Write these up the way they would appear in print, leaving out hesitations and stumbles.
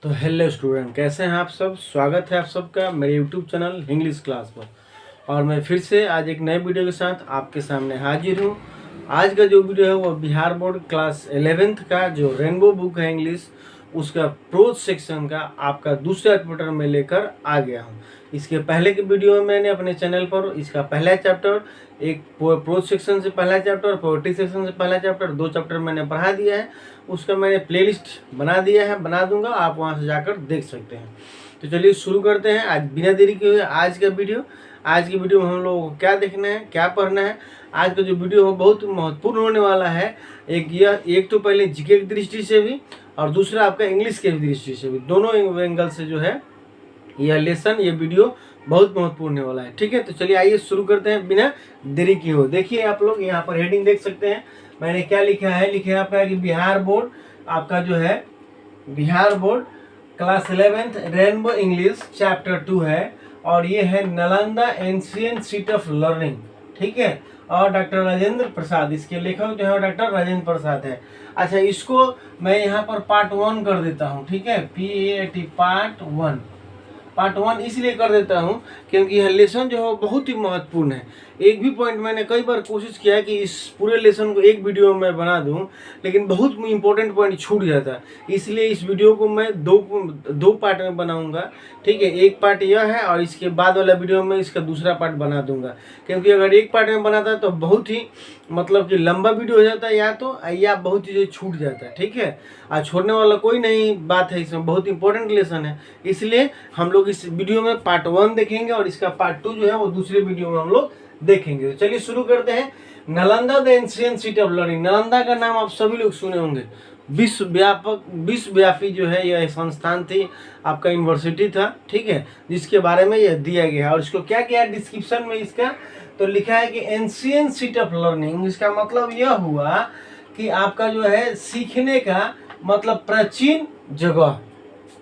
तो hello student, कैसे हैं आप सब। स्वागत है आप सबका मेरे यूट्यूब चैनल इंग्लिश क्लास पर। और मैं फिर से आज एक नए वीडियो के साथ आपके सामने हाजिर हूँ। आज का जो वीडियो है वो बिहार बोर्ड क्लास 11th का जो रेनबो बुक है इंग्लिश, उसका प्रोज सेक्शन का आपका दूसरा चैप्टर में लेकर आ गया हूँ। इसके पहले के वीडियो में मैंने अपने चैनल पर इसका पहला चैप्टर, एक प्रोज सेक्शन से पहला चैप्टर, पोएट्री सेक्शन से पहला चैप्टर, 2 चैप्टर मैंने पढ़ा दिया है। उसका मैंने प्लेलिस्ट बना दिया है, बना दूंगा, आप वहां से जाकर देख सकते हैं। तो चलिए शुरू करते हैं आज बिना देरी के हुए आज का वीडियो। आज की वीडियो में हम लोगों को क्या देखना है, क्या पढ़ना है। आज का जो वीडियो है बहुत महत्वपूर्ण होने वाला है। एक तो पहले जीके की दृष्टि से भी और दूसरा आपका इंग्लिश के दृष्टि से भी, दोनों एंगल से जो है यह लेसन, ये वीडियो बहुत महत्वपूर्ण होने वाला है। ठीक है, तो चलिए आइए शुरू करते हैं बिना देरी की हो। देखिए आप लोग यहाँ पर हेडिंग देख सकते हैं, मैंने क्या लिखा है। लिखा है आपका कि बिहार बोर्ड आपका जो है Bihar board class 11th rainbow English chapter 2 है और ये है Nalanda ancient city of learning. ठीक है, और डॉक्टर राजेंद्र प्रसाद, इसके लेखक जो है डॉक्टर राजेंद्र प्रसाद है। अच्छा, इसको मैं यहाँ पर पार्ट 1 कर देता हूँ। ठीक है, PAT पार्ट 1 इसलिए कर देता हूँ क्योंकि यह लेसन जो है बहुत ही महत्वपूर्ण है। एक भी पॉइंट मैंने कई बार कोशिश किया है कि इस पूरे लेसन को एक वीडियो में बना दूं, लेकिन बहुत इंपॉर्टेंट पॉइंट छूट जाता है। इसलिए इस वीडियो को मैं दो पार्ट में बनाऊंगा। ठीक है, एक पार्ट यह है और इसके बाद वाला वीडियो में इसका दूसरा पार्ट बना दूंगा, क्योंकि अगर एक पार्ट में बनाता है तो बहुत ही मतलब कि लंबा वीडियो हो जाता है या बहुत चीज़ें छूट जाता है। ठीक है, और छोड़ने वाला कोई नहीं बात है, इसमें बहुत इंपॉर्टेंट लेसन है। इसलिए हम लोग इस वीडियो में पार्ट 1 देखेंगे और इसका पार्ट 2 जो है वो दूसरे वीडियो में हम लोग देखेंगे। तो चलिए शुरू करते हैं। Nalanda the ancient city of learning. Nalanda का नाम आप सभी लोग सुने होंगे। विश्वव्यापी जो है यह संस्थान थी, आपका यूनिवर्सिटी था। ठीक है, जिसके बारे में यह दिया गया है। और इसको क्या किया डिस्क्रिप्शन में इसका, तो लिखा है कि एंशिएंट सिटी ऑफ लर्निंग। इसका मतलब यह हुआ कि आपका जो है सीखने का मतलब प्राचीन जगह,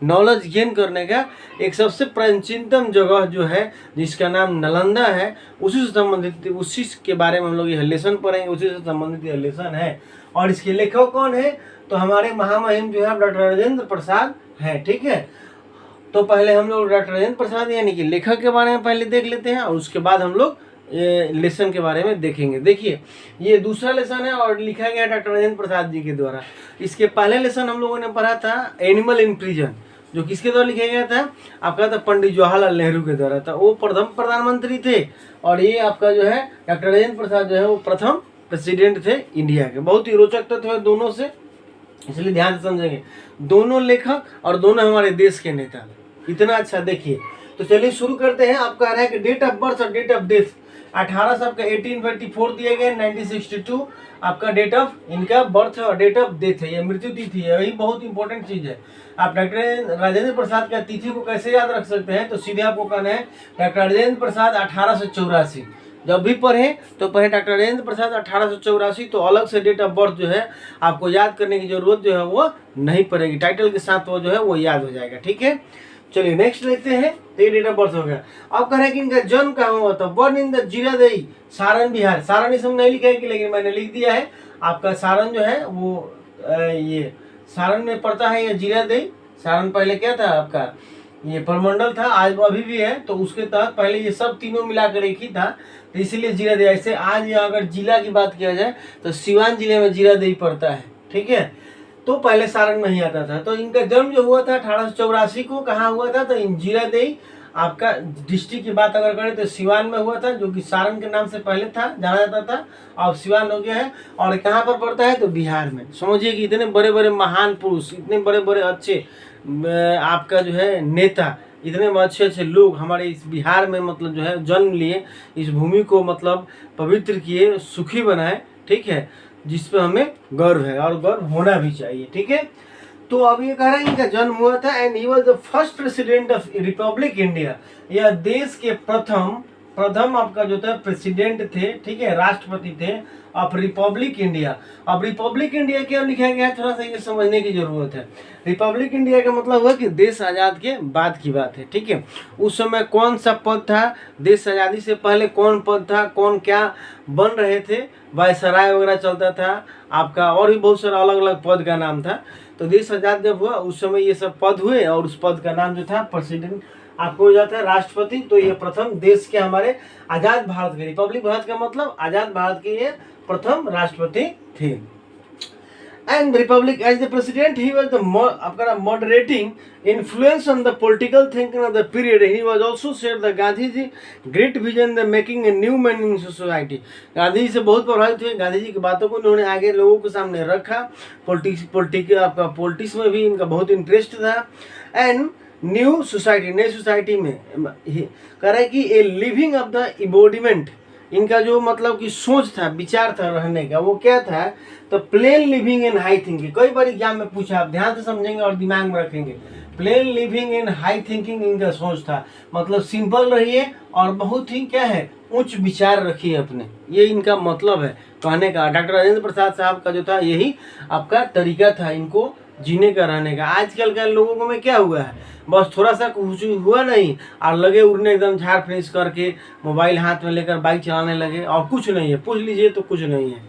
नॉलेज गेन करने का एक सबसे प्राचीनतम जगह जो है जिसका नाम नालंदा है, उसी से संबंधित, उसी के बारे में हम लोग यह लेसन पढ़ेंगे। उसी से संबंधित यह लेसन है। और इसके लेखक कौन है, तो हमारे महामहिम जो है डॉक्टर राजेंद्र प्रसाद है। ठीक है, तो पहले हम लोग डॉक्टर राजेंद्र प्रसाद यानी कि लेखक के बारे में पहले देख लेते हैं और उसके बाद हम लोग लेसन के बारे में देखेंगे। देखिए, ये दूसरा लेसन है और लिखा गया डॉक्टर राजेंद्र प्रसाद जी के द्वारा। इसके पहले लेसन हम लोगों ने पढ़ा था एनिमल इन प्रिजन, जो किसके द्वारा लिखा गया था, आपका था पंडित जवाहरलाल नेहरू के द्वारा था। वो प्रथम प्रधानमंत्री थे और ये आपका जो है डॉक्टर राजेंद्र प्रसाद जो है वो प्रथम प्रेसिडेंट थे इंडिया के। बहुत ही रोचक तथ्य है दोनों से, इसलिए ध्यान से समझेंगे। दोनों लेखक और दोनों हमारे देश के नेता, इतना अच्छा। देखिए, तो चलिए शुरू करते हैं। आपका रहा है कि डेट ऑफ बर्थ और डेट ऑफ डेथ 18 से आपका 1854 दिया गया, 1962 आपका डेट ऑफ इनका बर्थ है और डेट ऑफ डेथ है, ये मृत्यु तिथि है। यही बहुत इंपॉर्टेंट चीज है। आप डॉक्टर राजेंद्र प्रसाद का तिथि को कैसे याद रख सकते हैं, तो सीधे आपको कहना है डॉक्टर राजेंद्र प्रसाद 1884। जब भी पढ़े तो पढ़े डॉक्टर राजेंद्र प्रसाद 1884, तो अलग से डेट ऑफ बर्थ जो है आपको याद करने की जरूरत जो है वो नहीं पड़ेगी। टाइटल के साथ वो जो है वो याद हो जाएगा। ठीक है, चलिए नेक्स्ट देखते हैं। तो ये डेट ऑफ बर्थ हो गया। अब कह रहे हैं कि इनका जन्म कहाँ हुआ था। Burn in the Ziradei, Saran Bihar. Saran इसमें नहीं लिखा है कि, लेकिन मैंने लिख दिया है। आपका सारण जो है वो ये सारण में पड़ता है, ये जीरादेई। सारण पहले क्या था आपका, ये प्रमंडल था, आज अभी भी है। तो उसके तहत पहले ये सब तीनों मिलाकर एक ही था, तो इसीलिए जीरादेई। ऐसे आज अगर जिला की बात किया जाए तो सिवान जिले में जीरादेई पड़ता है। ठीक है, तो पहले सारण में ही आता था। तो इनका जन्म जो हुआ था 1884 को, कहाँ हुआ था, तो जीरादेई आपका डिस्ट्रिक्ट की बात अगर करें तो सिवान में हुआ था, जो कि सारण के नाम से पहले था, जाना जाता था, अब सिवान हो गया है। और कहाँ पर पड़ता है, तो बिहार में। समझिए कि इतने बड़े बड़े महान पुरुष, इतने बड़े बड़े अच्छे आपका जो है नेता, इतने अच्छे अच्छे लोग हमारे इस बिहार में मतलब जो है जन्म लिए, इस भूमि को मतलब पवित्र किए, सुखी बनाए। ठीक है, जिस पे हमें गर्व है और गर्व होना भी चाहिए। ठीक है, तो अब ये कह रहा है इनका जन्म हुआ था and he was the first president of Republic India. यह देश के प्रथम प्रथम आपका जो था प्रेसिडेंट थे, ठीक है, राष्ट्रपति थे ऑफ रिपब्लिक इंडिया। अब रिपब्लिक इंडिया क्या लिखा गया है, थोड़ा सा ये समझने की जरूरत है। रिपब्लिक इंडिया का मतलब हुआ कि देश आज़ाद के बाद की बात है, ठीक है। उस समय कौन सा पद था, देश आज़ादी से पहले कौन पद था, कौन क्या बन रहे थे, वायसराय वगैरह चलता था आपका, और भी बहुत सारा अलग अलग पद का नाम था। तो देश आज़ाद जब हुआ उस समय ये सब पद हुए, और उस पद का नाम जो था प्रेसिडेंट आपको हो जाता है, राष्ट्रपति। तो ये प्रथम देश के हमारे आजाद भारत के, रिपब्लिक भारत का मतलब आजाद भारत के ये प्रथम राष्ट्रपति थे। And republic as the president he was the आपका moderating influence on the political thinking of the period. He was also share the Gandhi ji great vision the making a new man in society. Gandhi ji से बहुत प्रभावित हुए, गांधी जी की बातों को उन्होंने आगे लोगों के सामने रखा। पॉलिटिक्स में भी इनका बहुत इंटरेस्ट था। एंड न्यू सोसाइटी, नई सोसाइटी में कह रहा है कि ए लिविंग ऑफ द इबोडिमेंट, इनका जो मतलब कि सोच था, विचार था रहने का, वो क्या था, तो plane living in high thinking. कई बार एग्जाम में पूछा, आप ध्यान से समझेंगे और दिमाग में रखेंगे। Plane living in high thinking इनका सोच था, मतलब सिंपल रहिए और बहुत ही क्या है, उच्च विचार रखिए अपने, ये इनका मतलब है कहने का। डॉक्टर राजेंद्र प्रसाद साहब का जो था यही आपका तरीका था इनको जीने का, रहने का। आजकल के लोगों में क्या हुआ है, बस थोड़ा सा कुछ हुआ नहीं और लगे उड़ने, एकदम झाड़ फीस करके मोबाइल हाथ में लेकर बाइक चलाने लगे, और कुछ नहीं है, पूछ लीजिए तो कुछ नहीं है,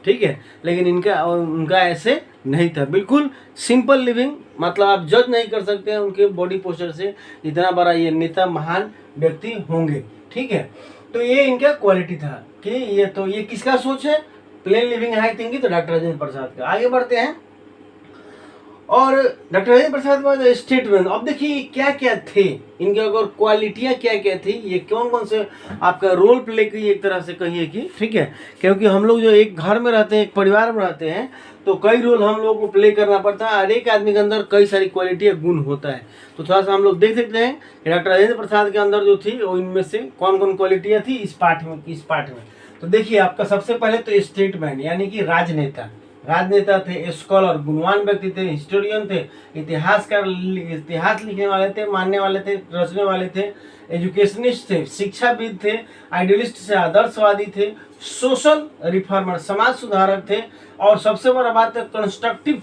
ठीक है। लेकिन उनका ऐसे नहीं था, बिल्कुल सिंपल लिविंग, मतलब आप जज नहीं कर सकते हैं उनके बॉडी पोस्चर से, इतना बड़ा ये नेता महान व्यक्ति होंगे, ठीक है। तो ये इनका क्वालिटी था कि ये किसका सोच है, प्लेन लिविंग हाई थिंकिंग, तो डॉक्टर राजेंद्र प्रसाद का। आगे बढ़ते हैं। और डॉक्टर राजेंद्र प्रसाद स्टेटमेंट, अब देखिए क्या क्या थे इनके, अगर क्वालिटियाँ क्या क्या थी, ये कौन कौन से आपका रोल प्ले की, एक तरह से कहिए कि, ठीक है, क्योंकि हम लोग जो एक घर में रहते हैं, एक परिवार में रहते हैं, तो कई रोल हम लोग को प्ले करना पड़ता है, हर एक आदमी के अंदर कई सारी क्वालिटी या गुण होता है। तो थोड़ा सा हम लोग देख सकते हैं कि डॉक्टर राजेंद्र प्रसाद के अंदर जो थी वो इनमें से कौन कौन क्वालिटियाँ थी इस पार्ट में। तो देखिए आपका सबसे पहले तो स्टेटमैन, यानी कि राजनेता थे, स्कॉलर गुणवान व्यक्ति थे, हिस्टोरियन थे, इतिहासकार, इतिहास लिखने वाले थे, मानने वाले थे, रचने वाले थे, एजुकेशनिस्ट थे, शिक्षाविद थे, आइडियलिस्ट से आदर्शवादी थे, सोशल रिफॉर्मर समाज सुधारक थे, और सबसे बड़ा बात है कंस्ट्रक्टिव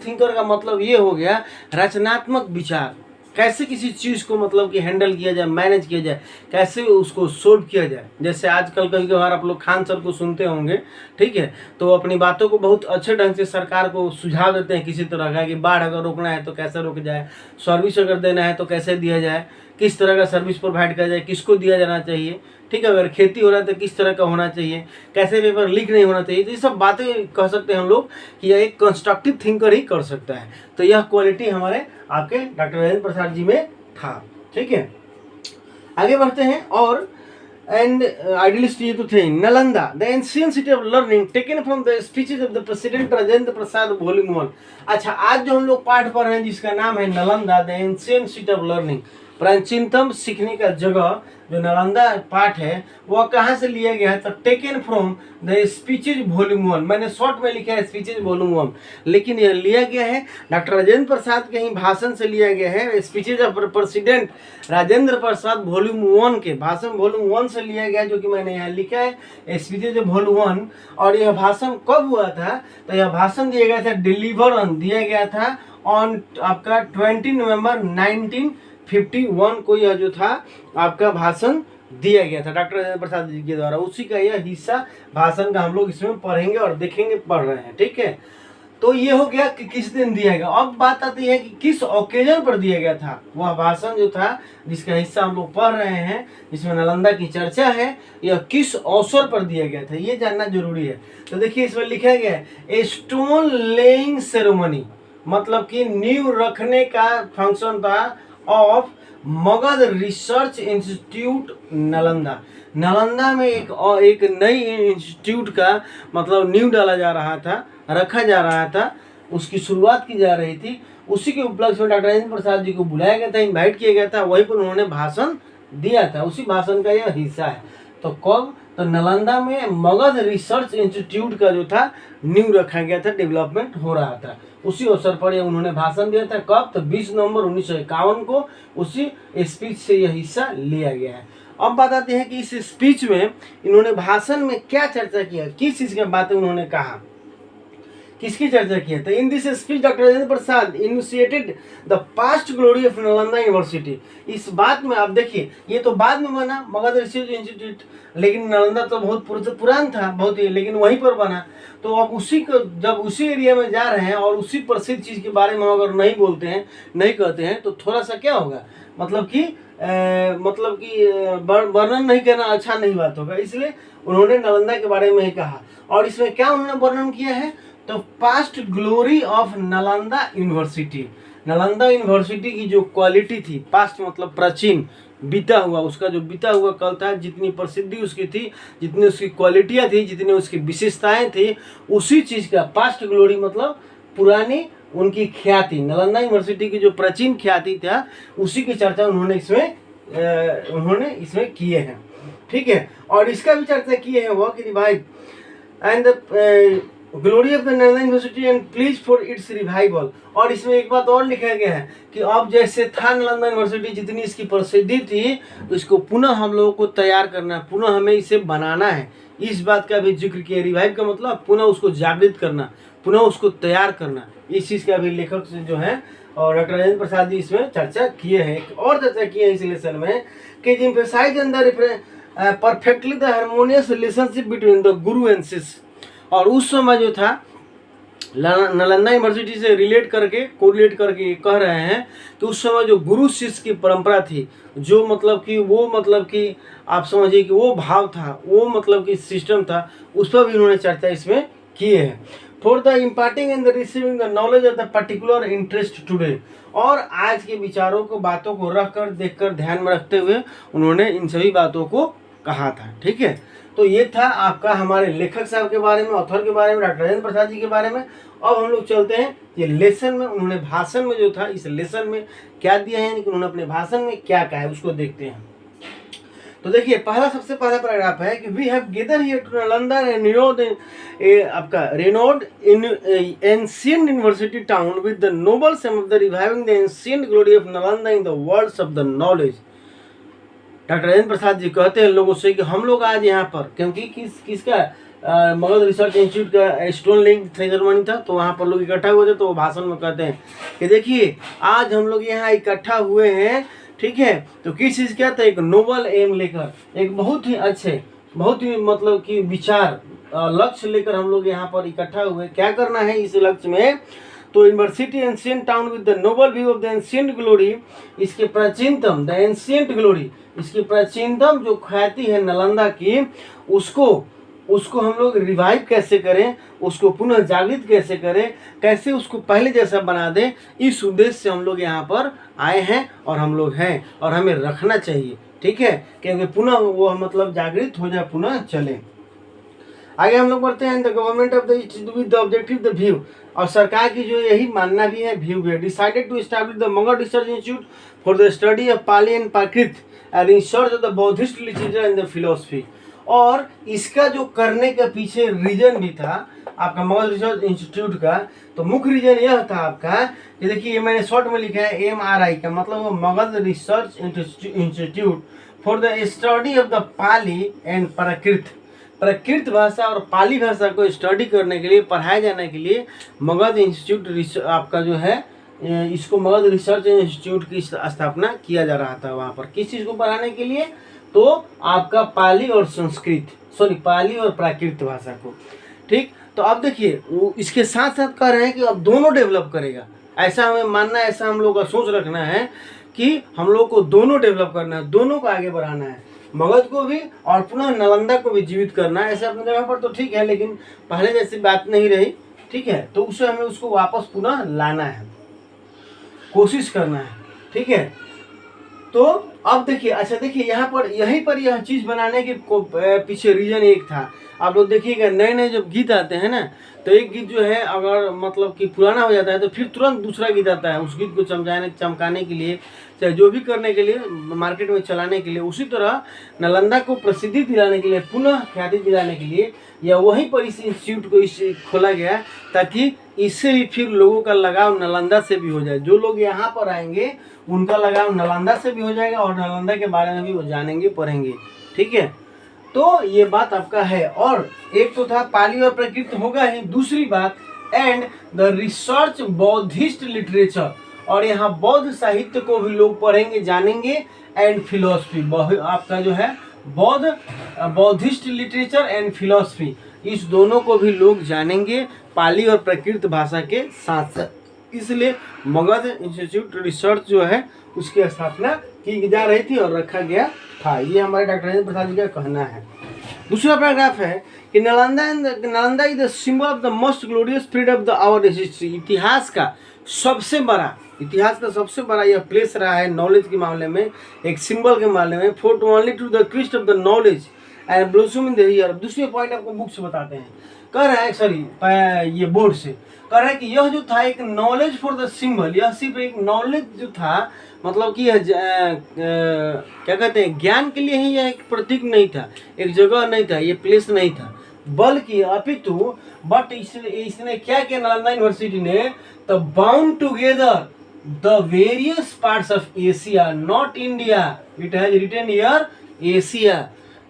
थिंकर का मतलब ये हो गया रचनात्मक विचार, कैसे किसी चीज़ को मतलब कि हैंडल किया जाए, मैनेज किया जाए, कैसे उसको सोल्व किया जाए। जैसे आजकल कभी कभार आप लोग खान सर को सुनते होंगे, ठीक है, तो अपनी बातों को बहुत अच्छे ढंग से सरकार को सुझाव देते हैं किसी तरह का, कि बाढ़ अगर रोकना है तो कैसे रोका जाए, सर्विस अगर देना है तो कैसे दिया जाए, किस तरह का सर्विस प्रोवाइड किया जाए, किसको दिया जाना चाहिए, ठीक है, अगर खेती हो रहा है तो किस तरह का होना चाहिए, कैसे पेपर लीक नहीं होना चाहिए। तो ये सब बातें कह सकते हैं हम लोग कि यह एक कंस्ट्रक्टिव थिंकर ही कर सकता है। तो यह क्वालिटी हमारे आपके डॉक्टर राजेंद्र प्रसाद जी में था, ठीक है। आगे बढ़ते हैं। और एंड आइडियलिस्ट ये तो थे। Nalanda the ancient city of learning taken from the speeches of the president Rajendra Prasad volume 1। अच्छा, आज जो हम लोग पाठ पढ़ रहे हैं जिसका नाम है Nalanda the ancient city of learning, प्राचीनतम सीखने का जगह, जो नालंदा पाठ है वह कहाँ से लिया गया है, तो taken from the speeches volume 1। मैंने शॉर्ट में लिखा है स्पीचेज वॉल्यूम 1, लेकिन यह लिया गया है डॉक्टर राजेंद्र प्रसाद के ही भाषण से लिया गया है। Speeches of president Rajendra Prasad volume 1 के भाषण वॉल्यूम 1 से लिया गया, जो कि मैंने यहाँ लिखा है स्पीचेज वॉल्यूम 1। और यह भाषण कब हुआ था, तो यह भाषण दिया गया था दिया गया था ऑन आपका 20 नवंबर 1951 को यह जो था आपका भाषण दिया गया था डॉक्टर राजेंद्र प्रसाद जी के द्वारा। उसी का यह हिस्सा भाषण का हम लोग इसमें पढ़ेंगे और देखेंगे, पढ़ रहे हैं, ठीक है। तो ये हो गया कि किस दिन दिया गया। अब बात आती है कि किस ओकेजन पर दिया गया था वह भाषण जो था, जिसका हिस्सा हम लोग पढ़ रहे हैं, जिसमें नालंदा की चर्चा है, यह किस अवसर पर दिया गया था, ये जानना जरूरी है। तो देखिए इसमें लिखा गया है ए स्टोन लेइंग सेरेमनी, मतलब कि नींव रखने का फंक्शन था of Magadh research institute Nalanda में एक नई इंस्टीट्यूट का मतलब नींव डाला जा रहा था, रखा जा रहा था, उसकी शुरुआत की जा रही थी। उसी के उपलक्ष्य में डॉक्टर राजेंद्र प्रसाद जी को बुलाया गया था, इनवाइट किया गया था, वहीं पर उन्होंने भाषण दिया था। उसी भाषण का यह हिस्सा है। तो कब, तो नालंदा में मगध रिसर्च इंस्टीट्यूट का जो था नींव रखा गया था, डेवलपमेंट हो रहा था, उसी अवसर पर यह उन्होंने भाषण दिया था। कब, तो 20 नवंबर 1951 को उसी स्पीच से यह हिस्सा लिया गया है। अब बात आती है कि इस स्पीच में इन्होंने भाषण में क्या चर्चा किया, किस चीज़ की बातें उन्होंने कहा, किसकी चर्चा की है। तो in this speech doctor Rajendra Prasad initiated the past glory of Nalanda university. इस बात में आप देखिए, ये तो बाद में बना मगध रिसर्च इंस्टीट्यूट, लेकिन नालंदा तो बहुत पुरान था बहुत ही, लेकिन वहीं पर बना। तो अब उसी को जब उसी एरिया में जा रहे हैं और उसी प्रसिद्ध चीज़ के बारे में अगर नहीं बोलते हैं, नहीं कहते हैं, तो थोड़ा सा क्या होगा, मतलब कि वर्णन नहीं करना अच्छा नहीं बात होगा। इसलिए उन्होंने नालंदा के बारे में ही कहा। और इसमें क्या उन्होंने वर्णन किया है, तो past glory of Nalanda university. Nalanda university की जो क्वालिटी थी, पास्ट मतलब प्राचीन, बीता हुआ, उसका जो बीता हुआ कल था, जितनी प्रसिद्धि उसकी थी, जितनी उसकी क्वालिटियाँ थी, जितनी उसकी विशेषताएं थी, उसी चीज़ का पास्ट ग्लोरी मतलब पुरानी उनकी ख्याति, नालंदा यूनिवर्सिटी की जो प्राचीन ख्याति था, उसी की चर्चा उन्होंने इसमें किए हैं। ठीक है, और इसका भी चर्चा किए हैं वो कि revive and glory of the Nalanda university and please for its revival. और इसमें एक बात और लिखा गया है कि अब जैसे था नालंदा यूनिवर्सिटी, जितनी इसकी प्रसिद्धि थी, तो इसको पुनः हम लोगों को तैयार करना है, पुनः हमें इसे बनाना है। इस बात का भी जिक्र किया। रिवाइव का मतलब पुनः उसको जागृत करना, पुनः उसको तैयार करना। इस चीज़ का भी लेखक से जो है और डॉक्टर राजेंद्र प्रसाद जी इसमें चर्चा किए हैं। एक और चर्चा की है इस लेसन में कि emphasise on the perfectly the harmonious relationship between the guru and shishya. और उस समय जो था नालंदा यूनिवर्सिटी से कोरिलेट करके कह रहे हैं कि उस समय जो गुरु शिष्य की परंपरा थी, जो मतलब कि आप समझिए कि वो भाव था, वो मतलब कि सिस्टम था, उस पर भी उन्होंने चर्चा इसमें किए हैं। For the imparting and the receiving the knowledge of the particular interest today. और आज के विचारों को, बातों को रखकर, देखकर, ध्यान में रखते हुए उन्होंने इन सभी बातों को कहा था। ठीक है, तो ये था आपका हमारे लेखक साहब के बारे में, ऑथर के बारे में, डॉक्टर राजेंद्र प्रसाद जी के बारे में। अब हम लोग चलते हैं ये लेसन में, उन्होंने भाषण में जो था, इस लेसन में क्या दिया है, यानी कि उन्होंने अपने भाषण में क्या कहा है, उसको देखते हैं। तो देखिए, सबसे पहला पैराग्राफ है कि we have gather here to Nalanda आपका renowned in ancient university town with the noble same of the reviving the ancient glory of Nalanda in the worlds of the knowledge. Doctor Rajendra Prasad ji कहते हैं लोगों से कि हम लोग आज यहाँ पर, क्योंकि किसका मगध रिसर्च इंस्टीट्यूट का स्टोन लिंक सेरेमनी था, तो वहाँ पर लोग इकट्ठा हुए थे। तो वो भाषण में कहते हैं कि देखिए, आज हम लोग यहाँ इकट्ठा हुए हैं, ठीक है, तो किस चीज़ क्या था, एक नोबल एम लेकर, एक बहुत ही अच्छे, बहुत ही मतलब कि विचार, लक्ष्य लेकर हम लोग यहाँ पर इकट्ठा हुए। क्या करना है इस लक्ष्य में, तो university ancient town with the noble view of the ancient glory, इसके प्राचीनतम, द एंशिएंट ग्लोरी, इसकी प्राचीनतम जो ख्याति है नालंदा की, उसको हम लोग रिवाइव कैसे करें, उसको पुनः जागृत कैसे करें, कैसे उसको पहले जैसा बना दें, इस उद्देश्य से हम लोग यहाँ पर आए हैं और हम लोग हैं, और हमें रखना चाहिए। ठीक है, क्योंकि पुनः वो मतलब जागृत हो जाए, पुनः चले। आगे हम लोग बढ़ते हैं। The government of the with the objective the view, और सरकार की जो यही मानना भी है, व्यू भी है, decided to establish the Magadh research institute for the study of Pali and Prakrit and research of the Buddhist literature and the philosophy. और इसका जो करने के पीछे रीजन भी था आपका मगध रिसर्च इंस्टीट्यूट का, तो मुख्य रीजन यह था आपका कि देखिए, ये मैंने शॉर्ट में लिखा है MRI का मतलब वो Magadh research institute for the study of the Pali and Prakrit भाषा और पाली भाषा को स्टडी करने के लिए, पढ़ाए जाने के लिए मगध इंस्टीट्यूट आपका जो है, इसको मगध रिसर्च इंस्टीट्यूट की स्थापना किया जा रहा था। वहाँ पर किस चीज़ को पढ़ाने के लिए, तो आपका पाली और प्राकृत भाषा को। ठीक, तो अब देखिए, वो इसके साथ साथ कह रहे हैं कि अब दोनों डेवलप करेगा, ऐसा हमें मानना है, ऐसा हम लोग का सोच रखना है कि हम लोग को दोनों डेवलप करना है, दोनों को आगे बढ़ाना है, मगध को भी और पुनः नालंदा को भी जीवित करना है। ऐसे अपनी जगह पर तो ठीक है, लेकिन पहले जैसी बात नहीं रही। ठीक है, तो उसे हमें उसको वापस पुनः लाना है, कोशिश करना है। ठीक है, तो अब देखिए, अच्छा देखिए, यहाँ पर यहीं पर यह चीज़ बनाने के पीछे रीजन एक था। आप लोग देखिएगा नए नए जब गीत आते हैं ना, तो एक गीत जो है अगर मतलब कि पुराना हो जाता है तो फिर तुरंत दूसरा गीत आता है उस गीत को चमकाने के लिए, चाहे जो भी करने के लिए, मार्केट में चलाने के लिए। उसी तरह नालंदा को प्रसिद्धि दिलाने के लिए, पुनः ख्याति दिलाने के लिए, या वहीं पर इस इंस्टीट्यूट को इसे खोला गया ताकि इससे भी फिर लोगों का लगाव नालंदा से भी हो जाए। जो लोग यहाँ पर आएंगे उनका लगाव नालंदा से भी हो जाएगा और नालंदा के बारे में भी वो जानेंगे, पढ़ेंगे। ठीक है, तो ये बात आपका है। और एक तो था पाली और प्रकृत होगा ही, दूसरी बात and the research Buddhist literature, और यहाँ बौद्ध साहित्य को भी लोग पढ़ेंगे, जानेंगे, एंड फिलोसफी, आपका जो है बौद्धिस्ट लिटरेचर एंड फिलोसफी, इस दोनों को भी लोग जानेंगे पाली और प्रकृत भाषा के साथ साथ। इसलिए मगध इंस्टीट्यूट रिसर्च जो है उसकी स्थापना की जा रही थी और रखा गया था। ये हमारे डॉक्टर राजेंद्र प्रसाद जी का कहना है। दूसरा पैराग्राफ है कि Nalanda is the symbol of the most glorious period of the our history. इतिहास का सबसे बड़ा यह प्लेस रहा है नॉलेज के मामले में, एक सिंबल के मामले में, fort only to the crest of the knowledge and blossom in the year. दूसरे पॉइंट आपको बुक से बताते हैं, कह रहा है सॉरी ये बोर्ड से कह रहा है कि यह जो था एक नॉलेज फॉर द सिंबल, यह सिर्फ एक नॉलेज जो था, मतलब कि क्या कहते हैं, ज्ञान के लिए ही यह एक प्रतीक नहीं था, एक जगह नहीं था, ये प्लेस नहीं था, बल्कि अपितु बट इसने क्या किया नालंदा यूनिवर्सिटी ने, तो bound together the various parts of Asia, not India, it has written here Asia.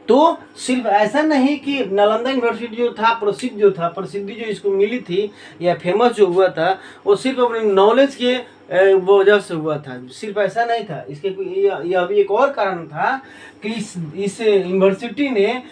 तो सिर्फ ऐसा नहीं कि नालंदा यूनिवर्सिटी जो था प्रसिद्धि जो इसको मिली थी या फेमस जो हुआ था वो सिर्फ अपने नॉलेज के वजह से हुआ था, सिर्फ ऐसा नहीं था। इसके यह भी एक और कारण था कि इस यूनिवर्सिटी ने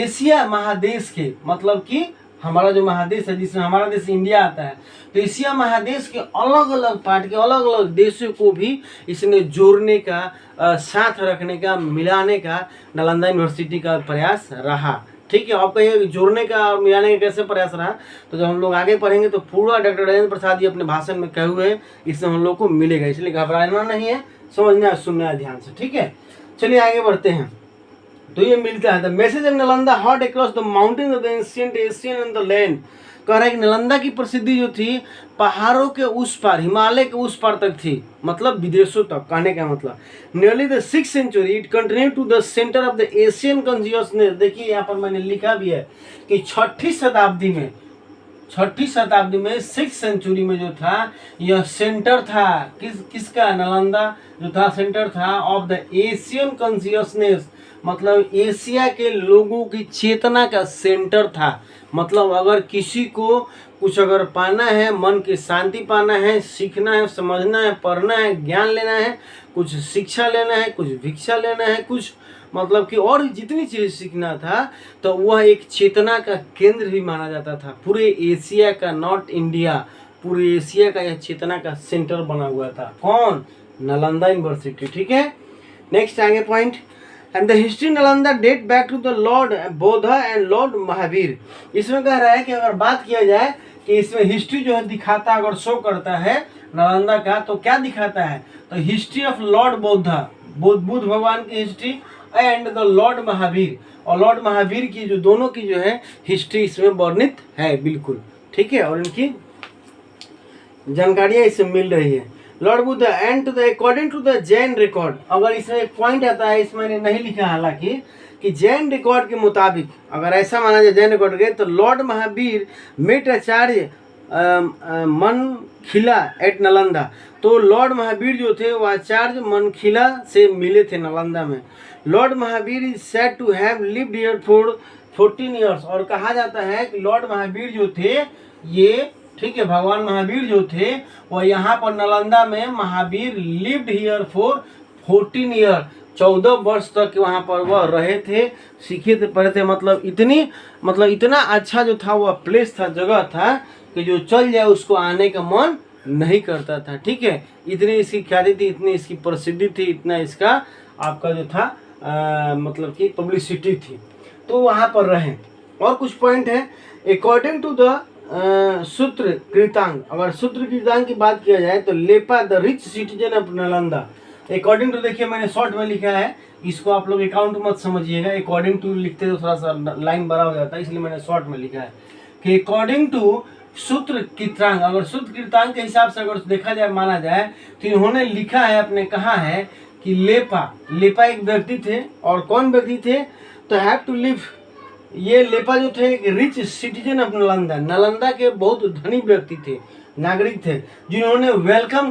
एशिया महादेश के, मतलब कि हमारा जो महादेश है जिसमें हमारा देश इंडिया आता है, तो एशिया महादेश के अलग अलग पार्ट के अलग अलग देशों को भी इसने जोड़ने का, साथ रखने का, मिलाने का नालंदा यूनिवर्सिटी का प्रयास रहा। ठीक है, आपका ये जोड़ने का और मिलाने का कैसे प्रयास रहा, तो जब हम लोग आगे पढ़ेंगे तो पूरा डॉक्टर राजेंद्र प्रसाद जी अपने भाषण में कहे हुए हैं, इससे हम लोग को मिलेगा, इसलिए घबराना नहीं है, समझना सुनना है ध्यान से। ठीक है, चलिए आगे बढ़ते हैं। तो ये मिलता है the message of Nalanda hot across the mountain of the ancient Asian and the land. कह रहा है कि नालंदा की प्रसिद्धि जो थी पहाड़ों के उस पार, हिमालय के उस पार तक थी, मतलब विदेशों तक, कहने का मतलब। Nearly the 6th century it continue to the centre of the Asian consciousness. देखिए यहाँ पर मैंने लिखा भी है कि छठी शताब्दी में 6th century में जो था यह सेंटर था, किसका, नालंदा जो था सेंटर था ऑफ द एशियन कॉन्शियसनेस, मतलब एशिया के लोगों की चेतना का सेंटर था। मतलब अगर किसी को कुछ अगर पाना है, मन की शांति पाना है, सीखना है, समझना है, पढ़ना है, ज्ञान लेना है, कुछ शिक्षा लेना है, कुछ भिक्षा लेना है, कुछ मतलब कि और जितनी चीज़ सीखना था, तो वह एक चेतना का केंद्र भी माना जाता था पूरे एशिया का, नॉट इंडिया, पूरे एशिया का यह चेतना का सेंटर बना हुआ था। कौन, नालंदा यूनिवर्सिटी। ठीक है, नेक्स्ट आगे point, and the history Nalanda date back to the lord Buddha and lord Mahavir. इसमें कह रहा है कि अगर बात किया जाए कि इसमें हिस्ट्री जो है दिखाता, अगर शो करता है नालंदा का, तो क्या दिखाता है, तो history of Lord Buddha, Buddha भगवान की history, and the Lord Mahavir, और लॉर्ड महावीर की जो दोनों की जो है हिस्ट्री इसमें वर्णित है बिल्कुल। ठीक है, और इनकी जानकारियाँ इससे मिल रही है। Lord Buddha and to the according to the Jain record, अगर इसमें एक पॉइंट आता है, इसमें मैंने नहीं लिखा हालांकि, कि जैन रिकॉर्ड के मुताबिक अगर ऐसा माना जाए जैन रिकॉर्ड के, तो लॉर्ड महावीर मेट आचार्य मनखिला एट नालंदा। तो लॉर्ड महावीर जो थे वो आचार्य मनखिला से मिले थे नालंदा में। Lord Mahavir is said to have lived here for 14 years, और कहा जाता है कि लॉर्ड महावीर जो थे ये, ठीक है, भगवान महावीर जो थे वह यहाँ पर नालंदा में, Mahavir lived here for 14 years, 14 वर्ष तक वहाँ पर वह रहे थे, सीखे थे, पढ़े थे। मतलब इतना अच्छा जो था वह प्लेस था, जगह था कि जो चल जाए उसको आने का मन नहीं करता था। ठीक है, इतनी इसकी ख्याति थी, इतनी इसकी प्रसिद्धि थी, इतना इसका आपका जो था मतलब कि पब्लिसिटी थी, तो वहाँ पर रहे। और कुछ पॉइंट है, अकॉर्डिंग टू द सूत्र कृतांग, अगर सूत्र कृतांग की बात किया जाए तो Lepa the rich citizen of Nalanda, according to देखिए मैंने शॉर्ट में लिखा है, इसको आप लोग अकाउंट मत समझिएगा, अकॉर्डिंग टू लिखते तो थोड़ा सा लाइन बड़ा हो जाता है, इसलिए मैंने शॉर्ट में लिखा है कि अकॉर्डिंग टू सूत्र कीर्तांक, अगर सूत्र कीर्तांक के हिसाब से अगर देखा जाए माना जाए तो इन्होंने लिखा है, अपने कहा है कि लेपा एक व्यक्ति थे, और कौन व्यक्ति थे, तो हैव टू लिव, ये लेपा जो थे एक rich citizen of Nalanda, Nalanda के बहुत धनी व्यक्ति थे, नागरिक थे, जिन्होंने वेलकम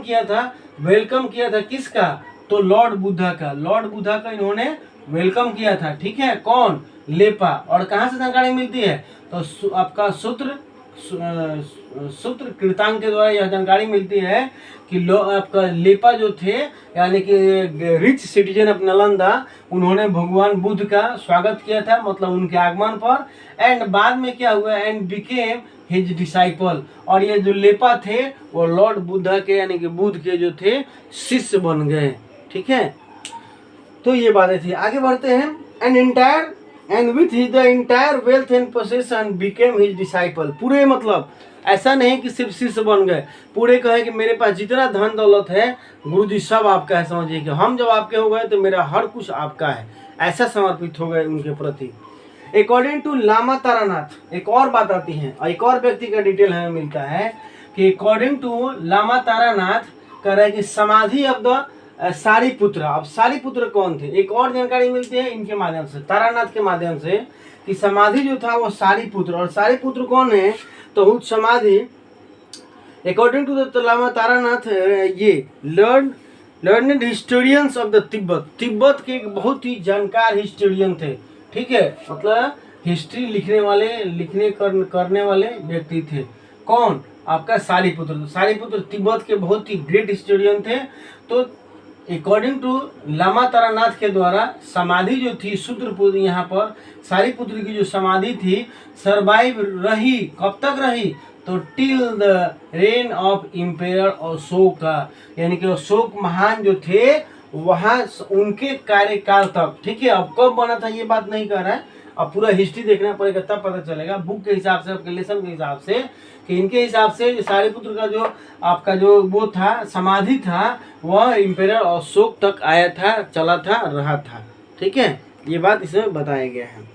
किया था किसका, तो लॉर्ड बुद्धा का इन्होंने वेलकम किया था, ठीक है, कौन, लेपा। और कहाँ से जानकारी मिलती है, तो आपका सूत्र कीर्तांक के द्वारा यह जानकारी मिलती है कि आपका लेपा जो थे, यानी कि रिच सिटीजन ऑफ नालंदा, उन्होंने भगवान बुद्ध का स्वागत किया था, मतलब उनके आगमन पर, एंड बाद में क्या हुआ, एंड बिकेम हिज डिसाइपल, और ये जो लेपा थे वो लॉर्ड बुद्धा के यानी कि बुद्ध के जो थे शिष्य बन गए, ठीक है। तो ये बातें थी, आगे बढ़ते हैं। And with the entire wealth and possession became his disciple, पूरे मतलब ऐसा नहीं कि सिर्फ शिष्य बन गए, पूरे कहे कि मेरे पास जितना धन दौलत है गुरुजी सब आपका है, समझिए कि हम जब आपके हो गए तो मेरा हर कुछ आपका है, ऐसा समर्पित हो गए उनके प्रति। अकॉर्डिंग टू लामा तारानाथ, एक और बात आती है और एक और व्यक्ति का डिटेल हमें मिलता है कि अकॉर्डिंग टू लामा तारानाथ कह रहा है कि समाधि ऑफ द सारीपुत्र, अब सारीपुत्र कौन थे, एक और जानकारी मिलती है इनके माध्यम से, तारानाथ के माध्यम से, कि समाधि जो था वो सारीपुत्र, और सारीपुत्र कौन है, तो उस समाधि according to the lama Taranath ये learned historians of the Tibet के एक बहुत ही जानकार हिस्टोरियन थे, ठीक है, मतलब हिस्ट्री करने वाले व्यक्ति थे, कौन, आपका सारीपुत्र तिब्बत के बहुत ही ग्रेट हिस्टोरियन थे। तो अकॉर्डिंग टू लामा तारानाथ के द्वारा समाधि जो थी सूत्रपुत्र, यहाँ पर सारीपुत्र की जो समाधि थी सर्वाइव रही, कब तक रही, तो till the rain of empire Ashok का, यानी कि अशोक महान जो थे वहाँ उनके कार्यकाल तक, ठीक है। अब कब बना था ये बात नहीं कर रहा है, अब पूरा हिस्ट्री देखना पड़ेगा तब पता चलेगा, बुक के हिसाब से, आपके लेसन के हिसाब से, कि इनके हिसाब से सारीपुत्र का जो आपका जो वो था समाधि था वह इम्पेरर अशोक तक आया था, चला था, रहा था, ठीक है, ये बात इसमें बताया गया है।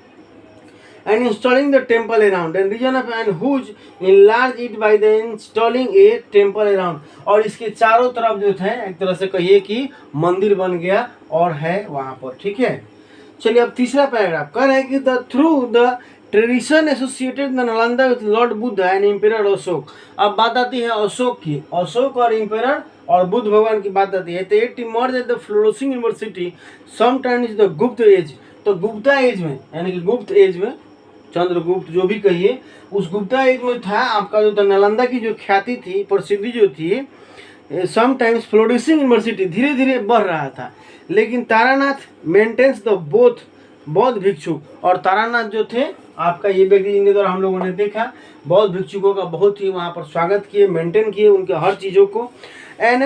And installing the temple around and region of and whose enlarge it by the installing a temple around, और इसके चारों तरफ जो थे एक तरह से कहिए कि मंदिर बन गया और है वहाँ पर, ठीक है। चलिए अब तीसरा पैराग्राफ कह रहे हैं कि the through the tradition associated the Nalanda with Lord Buddha and emperor Ashok. अब बात आती है अशोक की, अशोक और इम्पेरर और बुद्ध भगवान की बात आती है। तो it emerge at the flourishing university sometimes the गुप्त एज, तो गुप्ता एज में यानी कि गुप्त एज में, चंद्रगुप्त जो भी कहिए, उस गुप्ता एज में था आपका जो नालंदा की जो ख्याति थी, प्रसिद्धि जो थी, समटाइम्स फ्लोरिशिंग यूनिवर्सिटी धीरे धीरे बढ़ रहा था। लेकिन तारानाथ मेंटेन्स द बोथ बौद्ध भिक्षुक, और तारानाथ जो थे आपका ये व्यक्ति जिनके द्वारा हम लोगों ने देखा बौद्ध भिक्षुकों का बहुत ही वहाँ पर स्वागत किए, मेंटेन किए उनके हर चीज़ों को। एंड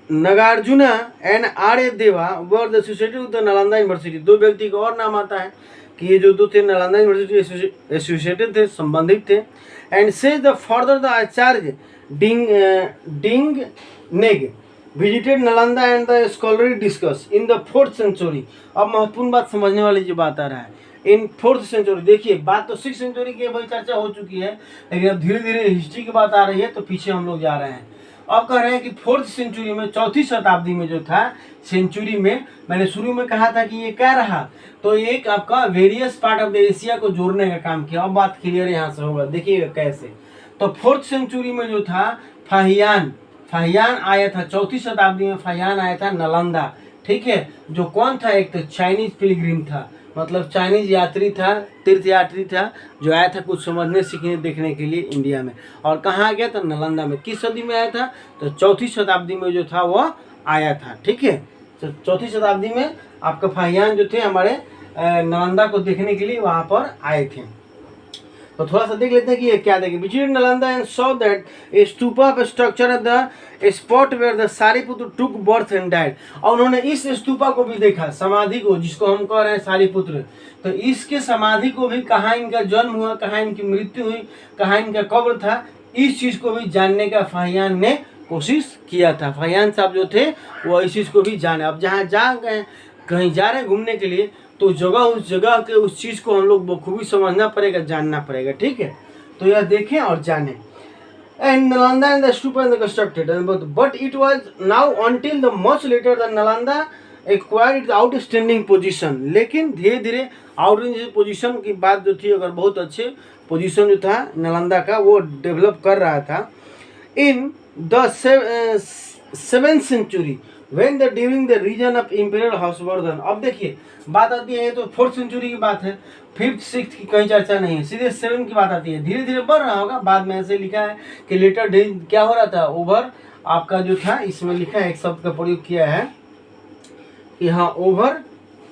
नागार्जुना एंड आर्य देवा were the associated with the Nalanda university, दो व्यक्ति का और नाम आता है कि ये जो दो थे नालंदा यूनिवर्सिटी एसोसिएटेड थे, संबंधित थे। एंड से the further the acharya Ding Neg visited Nalanda and the scholarly discuss in the 4th century. अब महत्वपूर्ण बात समझने वाली जो बात आ रहा है, इन 4th सेंचुरी, देखिए बात तो 6th सेंचुरी की भाई चर्चा हो चुकी है, लेकिन अब धीरे धीरे हिस्ट्री की बात आ रही है तो पीछे हम लोग जा रहे हैं। अब कह रहे हैं कि 4th सेंचुरी में, 4वीं शताब्दी में जो था सेंचुरी में, मैंने शुरू में कहा था कि ये क्या रहा, तो एक आपका various part of the Asia को जोड़ने का काम किया। अब बात क्लियर यहाँ से होगा, देखिएगा कैसे। तो 4th सेंचुरी में जो था फाहियान आया था, 4वीं शताब्दी में फाहियान आया था नालंदा, ठीक है। जो कौन था, एक तो चाइनीज पिलग्रिम था, मतलब चाइनीज यात्री था, तीर्थयात्री था, जो आया था कुछ समझने सीखने देखने के लिए इंडिया में। और कहाँ गया था, नालंदा में। किस सदी में आया था, तो 4वीं शताब्दी में जो था वह आया था, ठीक है। तो 4वीं शताब्दी में आपका फाहियान जो थे हमारे नालंदा को देखने के लिए वहाँ पर आए थे। तो थोड़ा सा देख लेते हैं कि ये क्या देखें। Visited Nalanda and saw that a stupa of structure at the spot where the Sariputra took birth and died, और उन्होंने इस स्तूपा को भी देखा, समाधि को, जिसको हम कह रहे हैं सारीपुत्र। तो इसके समाधि को भी, कहाँ इनका जन्म हुआ, कहाँ इनकी मृत्यु हुई, कहाँ इनका कब्र था, इस चीज़ को भी जानने का फाहियान ने कोशिश किया था। फहियान साहब जो थे वो इस चीज़ को भी जाने। अब जहाँ जा गए कहीं जा रहे हैं घूमने के लिए तो उस जगह के उस चीज़ को हम लोग बखूबी समझना पड़ेगा, जानना पड़ेगा, ठीक है। तो यह देखें और जानें। And Nalanda and the stupa and the constructed, but it was now until the much later that Nalanda acquired its outstanding position. लेकिन धीरे धीरे आउटस्टैंडिंग पोजीशन की बात जो थी, अगर बहुत अच्छे पोजीशन जो था नालंदा का वो डेवलप कर रहा था in the 7th century when the during the region of Imperial Houseवर्धन। अब देखिए बात आती है तो 4th century की बात है, 5th 6th की कहीं चर्चा नहीं है, सीधे 7 की बात आती है। धीरे धीरे बढ़ रहा होगा, बाद में ऐसे लिखा है कि लेटर क्या हो रहा था, ओवर आपका जो था इसमें लिखा है, एक शब्द का प्रयोग किया है कि हाँ ओवर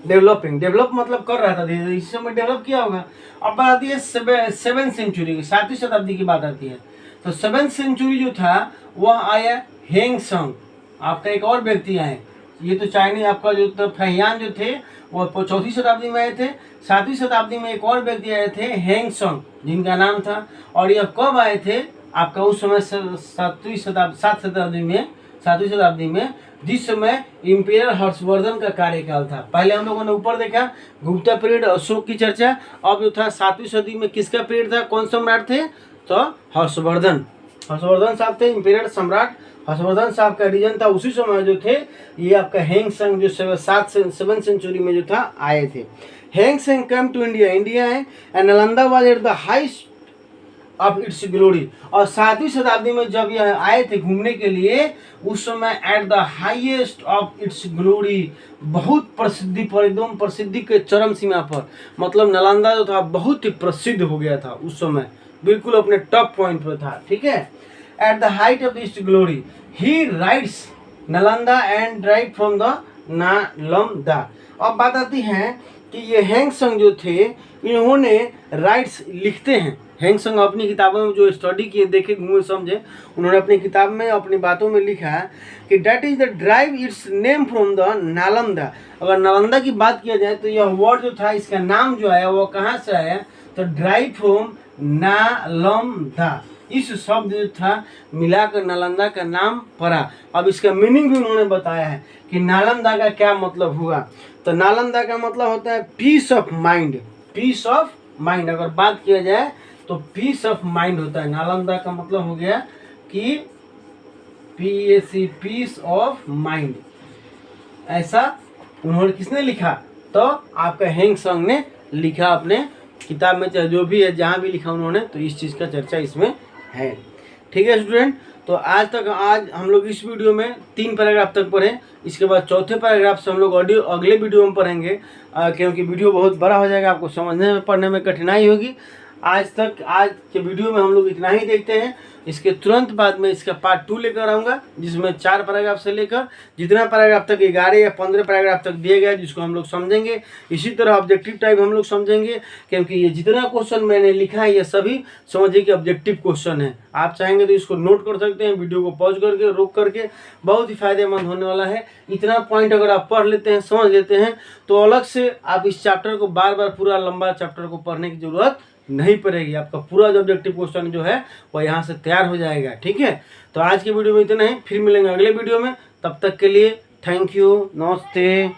डेवलपिंग, डेवलप मतलब कर रहा था धीरे धीरे, इस समय डेवलप किया होगा। अब बात आती है 7th century की, 7वीं शताब्दी की बात आती है। तो 7th century जो था वह आया हेंगसंग, आपका एक और व्यक्ति आए, ये तो चाइनीज आपका जो तो फहियान जो थे वो 4वीं शताब्दी में आए थे। 7वीं शताब्दी में एक और व्यक्ति आए थे हेंगसंग जिनका नाम था, और यह कब आए थे आपका उस समय 7वीं शताब्दी में जिस समय इंपीरियल हर्षवर्धन का कार्यकाल था। पहले हम लोगों ने ऊपर देखा गुप्ता पीरियड अशोक की चर्चा, अब जो था 7वीं सदी में किसका पीरियड था, कौन सम्राट थे, तो हर्षवर्धन साहब थे, इंपीरियल सम्राट हर्षवर्धन साहब का रीजन था। उसी समय जो थे ये आपका हेंगसंग जो 7th century में जो था आए थे। हेंगसंग कम टू इंडिया है and Nalanda was at the highest of its glory. और 7वीं शताब्दी में जब यह आए थे घूमने के लिए उस समय at the highest of its glory, बहुत प्रसिद्धि पर, एकदम प्रसिद्धि के चरम सीमा पर, मतलब नालंदा जो था बहुत ही प्रसिद्ध हो गया था उस समय, बिल्कुल अपने टॉप पॉइंट पर था, ठीक है। At the height of its glory he rights Nalanda and right from the Nalanda. अब बात आती है कि ये हेंगसंग जो थे इन्होंने राइट्स लिखते हैं, हेंगसंग अपनी किताबों में जो स्टडी किए, देखे, घूमे, समझे, उन्होंने अपनी किताब में अपनी बातों में लिखा कि that is the drive it's name from the Nalanda. अगर नालंदा की बात किया जाए तो यह वर्ड जो था इसका नाम जो आया वो कहाँ से आया, तो ड्राइव फ्रॉम नालंदा, इस शब्द जो था मिलाकर नालंदा का नाम पड़ा। अब इसका मीनिंग भी उन्होंने बताया है कि नालंदा का क्या मतलब हुआ। तो नालंदा का मतलब होता है peace of mind, peace of mind अगर बात किया जाए तो पीस ऑफ माइंड होता है। नालंदा का मतलब हो गया कि PAC, पीस ऑफ माइंड। ऐसा उन्होंने किसने लिखा, तो आपका हेंगसंग ने लिखा अपने किताब में, चाहे जो भी है जहाँ भी लिखा उन्होंने, तो इस चीज़ का चर्चा इसमें है, ठीक है स्टूडेंट। तो आज हम लोग इस वीडियो में 3 पैराग्राफ तक पढ़े, इसके बाद चौथे पैराग्राफ से हम लोग ऑडियो अगले वीडियो में पढ़ेंगे, क्योंकि वीडियो बहुत बड़ा हो जाएगा, आपको समझने में पढ़ने में कठिनाई होगी। आज के वीडियो में हम लोग इतना ही देखते हैं। इसके तुरंत बाद में इसका पार्ट 2 लेकर आऊँगा, जिसमें 4 पैराग्राफ से लेकर जितना पैराग्राफ तक 11 या 15 पैराग्राफ तक दिए गए, जिसको हम लोग समझेंगे। इसी तरह ऑब्जेक्टिव टाइप हम लोग समझेंगे, क्योंकि ये जितना क्वेश्चन मैंने लिखा है ये सभी समझिए कि ऑब्जेक्टिव क्वेश्चन है। आप चाहेंगे तो इसको नोट कर सकते हैं, वीडियो को पॉज करके, रोक करके, बहुत ही फायदेमंद होने वाला है। इतना पॉइंट अगर आप पढ़ लेते हैं, समझ लेते हैं, तो अलग से आप इस चैप्टर को बार बार पूरा लंबा चैप्टर को पढ़ने की जरूरत नहीं पड़ेगी। आपका पूरा जो ऑब्जेक्टिव क्वेश्चन जो है वो यहाँ से तैयार हो जाएगा, ठीक है। तो आज की वीडियो में इतना ही, फिर मिलेंगे अगले वीडियो में, तब तक के लिए थैंक यू, नमस्ते।